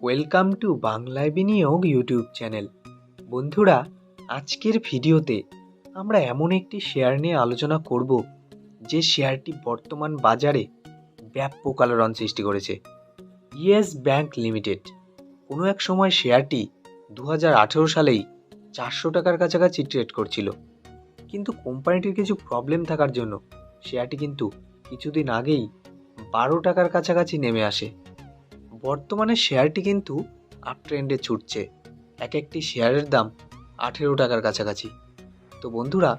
Welcome to বাংলায় বিনিয়োগ YouTube channel. বন্ধুরা, আজকের ভিডিওতে আমরা এমন একটি শেয়ার নিয়ে আলোচনা করব যে শেয়ারটি বর্তমান বাজারে ব্যাপক আলোড়ন সৃষ্টি করেছে। Yes bank limited. কোনো এক সময় শেয়ারটি 2018 সালেই 400 টাকার কাছাকাছি ট্রেড করছিল, কিন্তু কোম্পানিটির কিছু প্রবলেম থাকার জন্য শেয়ারটি কিন্তু কিছুদিন আগেই 12 টাকার কাছাকাছি নেমে আসে। বর্তমানে শেয়ারটি কিন্তু আপ ট্রেন্ডে ছুটছে, এক একটি শেয়ারের দাম 18 টাকার কাছাকাছি। তো বন্ধুরা,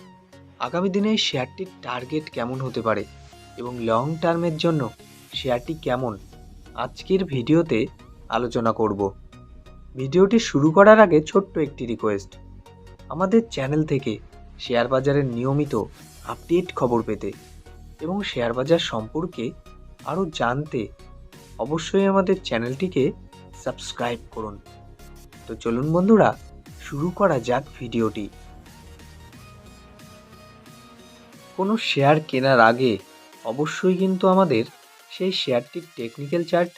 আগামী দিনে এই শেয়ারটির টার্গেট কেমন হতে পারে এবং লং টার্মের জন্য শেয়ারটি কেমন, আজকের ভিডিওতে আলোচনা করব। ভিডিওটি শুরু করার আগে ছোট্ট একটি রিকোয়েস্ট, আমাদের চ্যানেল থেকে শেয়ার বাজারের নিয়মিত আপডেট খবর পেতে এবং শেয়ার বাজার সম্পর্কে আরও জানতে অবশ্যই আমাদের চ্যানেলটিকে সাবস্ক্রাইব করুন। তো চলুন বন্ধুরা, শুরু করা যাক ভিডিওটি। কোনো শেয়ার কেনার আগে অবশ্যই কিন্তু আমাদের সেই শেয়ারটির টেকনিক্যাল চার্ট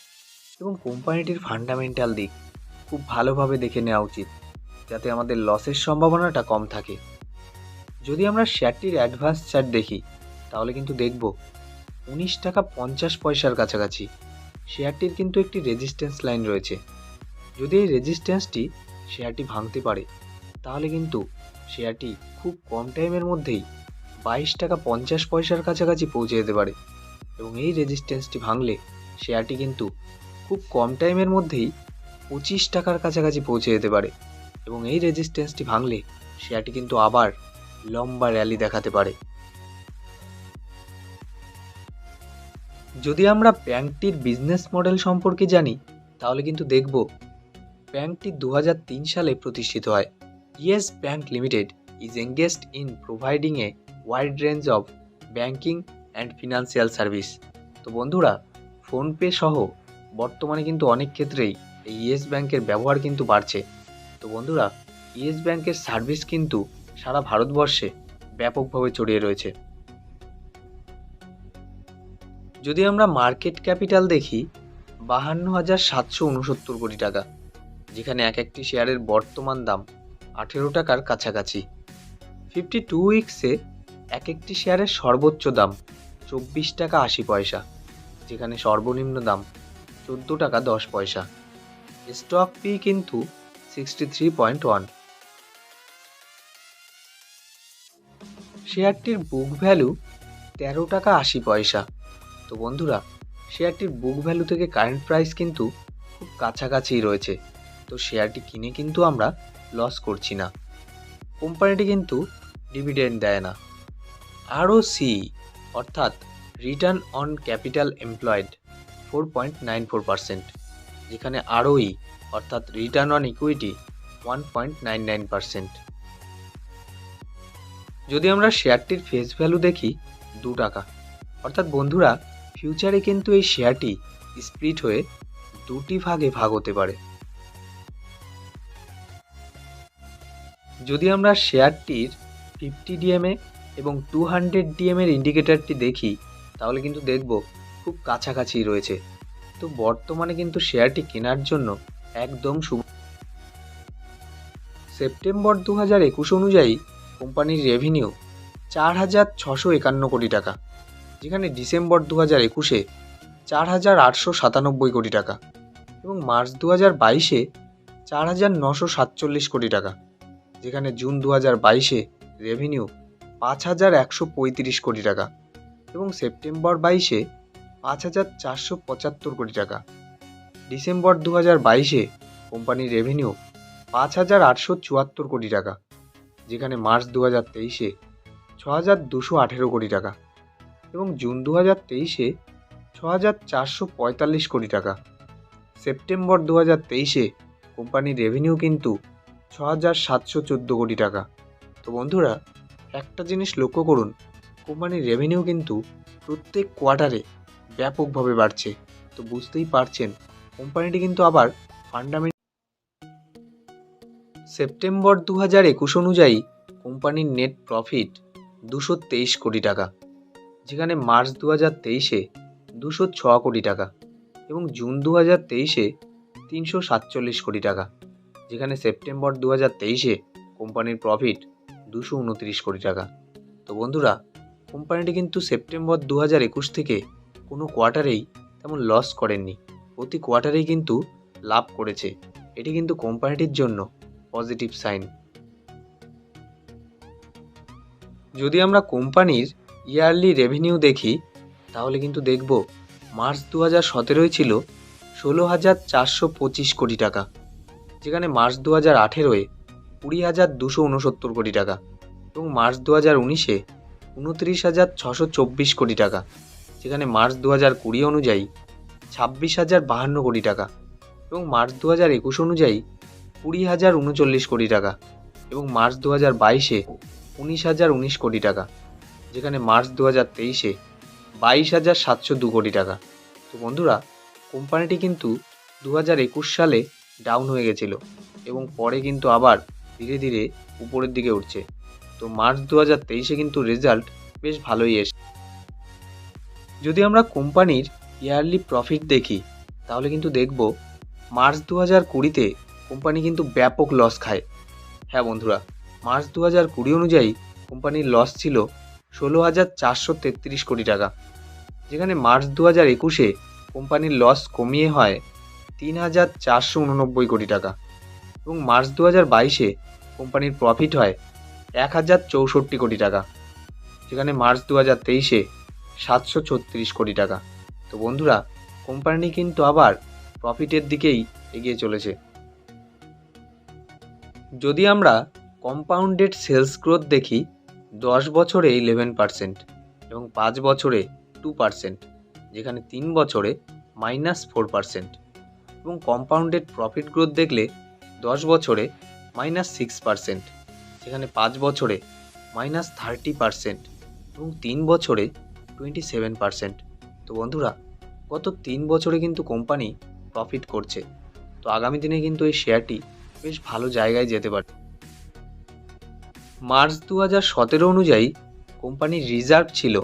এবং কোম্পানিটির ফান্ডামেন্টাল দিক খুব ভালোভাবে দেখে নেওয়া উচিত, যাতে আমাদের লসের সম্ভাবনাটা কম থাকে। যদি আমরা শেয়ারটির অ্যাডভান্স চার্ট দেখি, তাহলে কিন্তু দেখব 19 টাকা 50 পয়সার কাছাকাছি শেয়ারটির কিন্তু একটি রেজিস্ট্যান্স লাইন রয়েছে। যদি এই রেজিস্ট্যান্সটি শেয়ারটি ভাঙতে পারে, তাহলে কিন্তু শেয়ারটি খুব কম টাইমের মধ্যেই 22 টাকা 50 পয়সার কাছাকাছি পৌঁছে যেতে পারে, এবং এই রেজিস্ট্যান্সটি ভাঙলে শেয়ারটি কিন্তু খুব কম টাইমের মধ্যেই 25 টাকার কাছাকাছি পৌঁছে যেতে পারে, এবং এই রেজিস্ট্যান্সটি ভাঙলে শেয়ারটি কিন্তু আবার লম্বা র্যালি দেখাতে পারে। যদি আমরা ব্যাংকটির বিজনেস মডেল সম্পর্কে জানি, তাহলে কিন্তু দেখব ব্যাংকটি 2003 সালে প্রতিষ্ঠিত হয়। Yes bank limited is engaged in providing a wide range of banking and financial service. তো বন্ধুরা, ফোনপে সহ বর্তমানে কিন্তু অনেক ক্ষেত্রেই এই ইয়েস ব্যাংকের ব্যবহার কিন্তু বাড়ছে। তো বন্ধুরা, ইয়েস ব্যাংকের সার্ভিস কিন্তু সারা ভারতবর্ষে ব্যাপকভাবে ছড়িয়ে রয়েছে। যদি আমরা মার্কেট ক্যাপিটাল দেখি, 52,769 কোটি টাকা, যেখানে এক একটি শেয়ারের বর্তমান দাম 18 টাকার কাছাকাছি। 52 উইক্সে এক একটি শেয়ারের সর্বোচ্চ দাম 24 টাকা 80 পয়সা, যেখানে সর্বনিম্ন দাম 14 টাকা 10 পয়সা। স্টক পি কিন্তু 63.1। শেয়ারটির বুক ভ্যালু 13 টাকা 80 পয়সা। তো বন্ধুরা, শেয়ারটির বুক ভ্যালু থেকে কারেন্ট প্রাইস কিন্তু খুব কাছাকাছিই রয়েছে। তো শেয়ারটি কিনে কিন্তু আমরা লস করছি না। কোম্পানিটি কিন্তু ডিভিডেন্ড দেয় না। আরওসি অর্থাৎ রিটার্ন অন ক্যাপিটাল এমপ্লয়েড 4.94%, যেখানে আরওই অর্থাৎ রিটার্ন অন ইকুইটি 1.99%। যদি আমরা শেয়ারটির ফেস ভ্যালু দেখি 2 টাকা, অর্থাৎ বন্ধুরা, ফিউচারে কিন্তু এই শেয়ারটি স্প্লিট হয়ে দুটি ভাগে ভাগ হতে পারে। যদি আমরা শেয়ারটির 50 ডিএমএ এবং 200 ডিএমের ইন্ডিকেটরটি দেখি, তাহলে কিন্তু দেখব খুব কাছাকাছি রয়েছে। তো বর্তমানে কিন্তু শেয়ারটি কেনার জন্য একদম শুভ। সেপ্টেম্বর 2021 অনুযায়ী কোম্পানির রেভিনিউ 4,651 কোটি টাকা, যেখানে ডিসেম্বর 2021-এ 4,897 কোটি টাকা, এবং মার্চ 2022-এ 4,947 কোটি টাকা, যেখানে জুন 2022-এ রেভিনিউ 5,135 কোটি টাকা, এবং সেপ্টেম্বর 22-এ 5,475 কোটি টাকা। ডিসেম্বর 2022-এ কোম্পানির রেভিনিউ 5,874 কোটি টাকা, যেখানে মার্চ 2023-এ 6,218 কোটি টাকা, এবং জুন 2023-এ 6,445 কোটি টাকা। সেপ্টেম্বর 2023-এ কোম্পানির রেভিনিউ কিন্তু 6,714 কোটি টাকা। তো বন্ধুরা, একটা জিনিস লক্ষ্য করুন, কোম্পানির রেভিনিউ কিন্তু প্রত্যেক কোয়ার্টারে ব্যাপকভাবে বাড়ছে। তো বুঝতেই পারছেন, কোম্পানিটি কিন্তু আবার সেপ্টেম্বর 2021 অনুযায়ী কোম্পানির নেট প্রফিট 223 কোটি টাকা, যেখানে মার্চ 2023-এ 206 কোটি টাকা, এবং জুন 2023-এ 347 কোটি টাকা, যেখানে সেপ্টেম্বর 2023-এ কোম্পানির প্রফিট 229 কোটি টাকা। তো বন্ধুরা, কোম্পানিটি কিন্তু সেপ্টেম্বর 2021 থেকে কোনো কোয়ার্টারেই তেমন লস করেননি, প্রতি কোয়ার্টারেই কিন্তু লাভ করেছে। এটি কিন্তু কোম্পানিটির জন্য পজিটিভ সাইন। যদি আমরা কোম্পানির ইয়ারলি রেভিনিউ দেখি, তাহলে কিন্তু দেখব মার্চ 2017-ই ছিল 16,425 কোটি টাকা, যেখানে মার্চ 2018-এ 20,269 কোটি টাকা এবং মার্চ 2019-এ 29,624 কোটি টাকা, যেখানে মার্চ 2020 অনুযায়ী 26,052 কোটি টাকা এবং মার্চ 2021 অনুযায়ী 20,039 কোটি টাকা এবং মার্চ 2022-এ 19,019 কোটি টাকা, যেখানে মার্চ 2023-এ 22,702 কোটি টাকা। তো বন্ধুরা, কোম্পানিটি কিন্তু 2021 সালে ডাউন হয়ে গেছিল এবং পরে কিন্তু আবার ধীরে ধীরে উপরের দিকে উঠছে। তো মার্চ 2023-এ কিন্তু রেজাল্ট বেশ ভালোই এসেছে। যদি আমরা কোম্পানির ইয়ারলি প্রফিট দেখি, তাহলে কিন্তু দেখব মার্চ 2020-তে কোম্পানি কিন্তু ব্যাপক লস খায়। হ্যাঁ বন্ধুরা, মার্চ 2020 অনুযায়ী কোম্পানির লস ছিল 16,433 কোটি টাকা, যেখানে মার্চ 2021-এ কোম্পানির লস কমিয়ে হয় 3,489 কোটি টাকা এবং মার্চ 2022-এ কোম্পানির প্রফিট হয় 1,064 কোটি টাকা, যেখানে মার্চ 2023-এ 736 কোটি টাকা। তো বন্ধুরা, কোম্পানি কিন্তু আবার প্রফিটের দিকেই এগিয়ে চলেছে। যদি আমরা কম্পাউন্ডেড সেলস গ্রোথ দেখি, 10 বছরে 11% এবং 5 বছরে 2%, যেখানে 3 বছরে -4% এবং কম্পাউন্ডেড প্রফিট গ্রোথ দেখলে 10 বছরে -6%, যেখানে 5 বছরে -30% এবং 3 বছরে 27%। তো বন্ধুরা, গত 3 বছরে কিন্তু কোম্পানি প্রফিট করছে। তো আগামী দিনে কিন্তু এই শেয়ারটি বেশ ভালো জায়গায় যেতে পারে। মার্চ 2017 অনুযায়ী কোম্পানির রিজার্ভ ছিল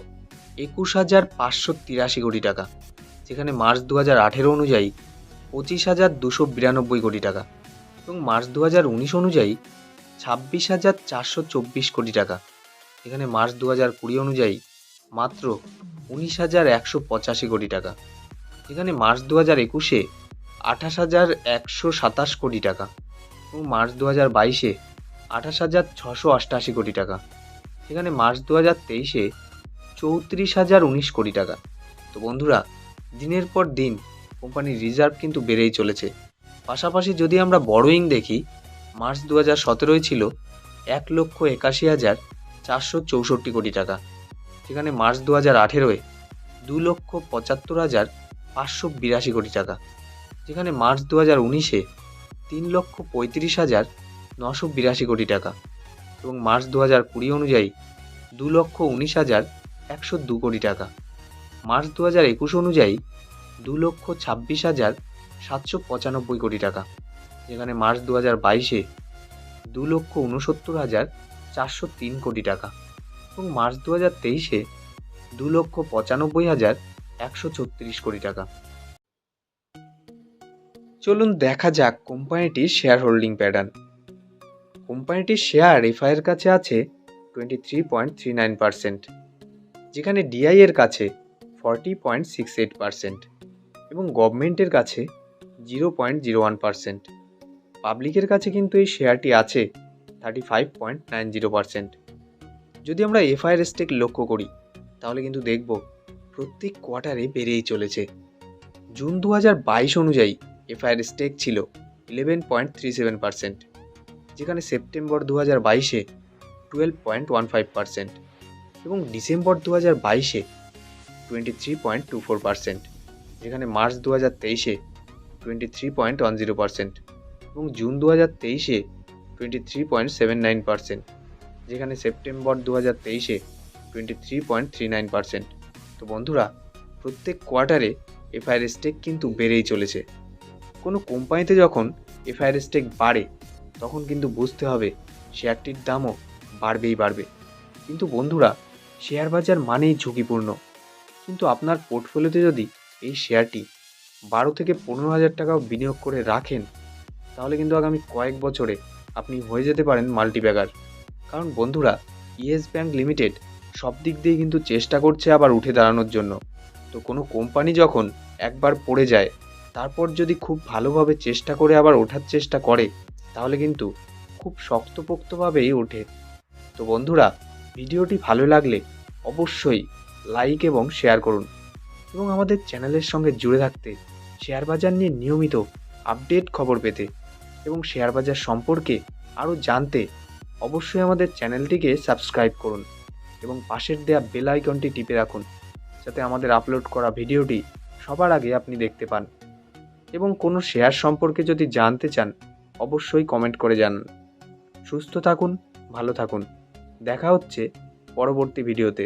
21,583 কোটি টাকা, যেখানে মার্চ 2018 অনুযায়ী 25,292 কোটি টাকা এবং মার্চ 2019 অনুযায়ী 26,424 কোটি টাকা, যেখানে মার্চ 2020 অনুযায়ী মাত্র 19,185 কোটি টাকা, যেখানে মার্চ 2021-এ 28,127 কোটি টাকা এবং মার্চ 2022-এ 28,688 কোটি টাকা, যেখানে মার্চ 2023-এ 34,019 কোটি টাকা। তো বন্ধুরা, দিনের পর দিন কোম্পানির রিজার্ভ কিন্তু বেড়েই চলেছে। পাশাপাশি যদি আমরা বড়োইং দেখি, মার্চ 2017-ই ছিল 1,81,464 কোটি টাকা, যেখানে মার্চ 2018-এ 2,75,582 কোটি টাকা, যেখানে মার্চ 2019-এ 3,35,982 কোটি টাকা এবং মার্চ 2020 অনুযায়ী 2,19,102 কোটি টাকা, মার্চ 2021 অনুযায়ী 2,26,795 কোটি টাকা, যেখানে মার্চ 2022-এ 2,69,403 কোটি টাকা এবং মার্চ 2023-এ 2,95,136 কোটি টাকা। চলুন দেখা যাক কোম্পানিটির শেয়ার হোল্ডিং প্যাটার্ন। কোম্পানিটির শেয়ার এফআইয়ের কাছে আছে 23.39%, যেখানে ডিআই এর কাছে 40.68% এবং গভর্নমেন্টের কাছে 0.01%। পাবলিকের কাছে কিন্তু এই শেয়ারটি আছে 35.90%। যদি আমরা এফআইয়ের স্টেক লক্ষ্য করি, তাহলে কিন্তু দেখব প্রত্যেক কোয়ার্টারে বেড়েই চলেছে। জুন 2022 অনুযায়ী এফআইয়ের স্টেক ছিল 11.37%, যেখানে সেপ্টেম্বর 2022-এ 12.15% এবং ডিসেম্বর 2022-এ 23.24%, যেখানে মার্চ 2023-এ 23.10% এবং জুন 2023-এ 23.79%, যেখানে সেপ্টেম্বর 2023-এ 23.39%। তো বন্ধুরা, প্রত্যেক কোয়ার্টারে এফআইয়ের স্টেক কিন্তু বেড়েই চলেছে। কোনো কোম্পানিতে যখন এফআইয়ের স্টেক বাড়ে, তখন কিন্তু বুঝতে হবে শেয়ারটির দামও বাড়বে। কিন্তু বন্ধুরা, শেয়ার বাজার মানেই ঝুঁকিপূর্ণ, কিন্তু আপনার পোর্টফোলিওতে যদি এই শেয়ারটি 12 থেকে 15,000 টাকাও বিনিয়োগ করে রাখেন, তাহলে কিন্তু আগামী কয়েক বছরে আপনি হয়ে যেতে পারেন মাল্টিব্যাগার। কারণ বন্ধুরা, ইয়েস ব্যাংক লিমিটেড সব দিক দিয়ে কিন্তু চেষ্টা করছে আবার উঠে দাঁড়ানোর জন্য। তো কোনো কোম্পানি যখন একবার পড়ে যায়, তারপর যদি খুব ভালোভাবে চেষ্টা করে আবার ওঠার চেষ্টা করে, তাহলে কিন্তু খুব শক্তপোক্তভাবেই ওঠে। তো বন্ধুরা, ভিডিওটি ভালো লাগলে অবশ্যই লাইক এবং শেয়ার করুন এবং আমাদের চ্যানেলের সঙ্গে জুড়ে থাকতে, শেয়ার বাজার নিয়ে নিয়মিত আপডেট খবর পেতে এবং শেয়ার বাজার সম্পর্কে আরও জানতে অবশ্যই আমাদের চ্যানেলটিকে সাবস্ক্রাইব করুন এবং পাশের দেওয়া বেল আইকনটি টিপে রাখুন, যাতে আমাদের আপলোড করা ভিডিওটি সবার আগে আপনি দেখতে পান। এবং কোনো শেয়ার সম্পর্কে যদি জানতে চান, অবশ্যই কমেন্ট করে জানান। সুস্থ থাকুন, ভালো থাকুন। দেখা হচ্ছে পরবর্তী ভিডিওতে।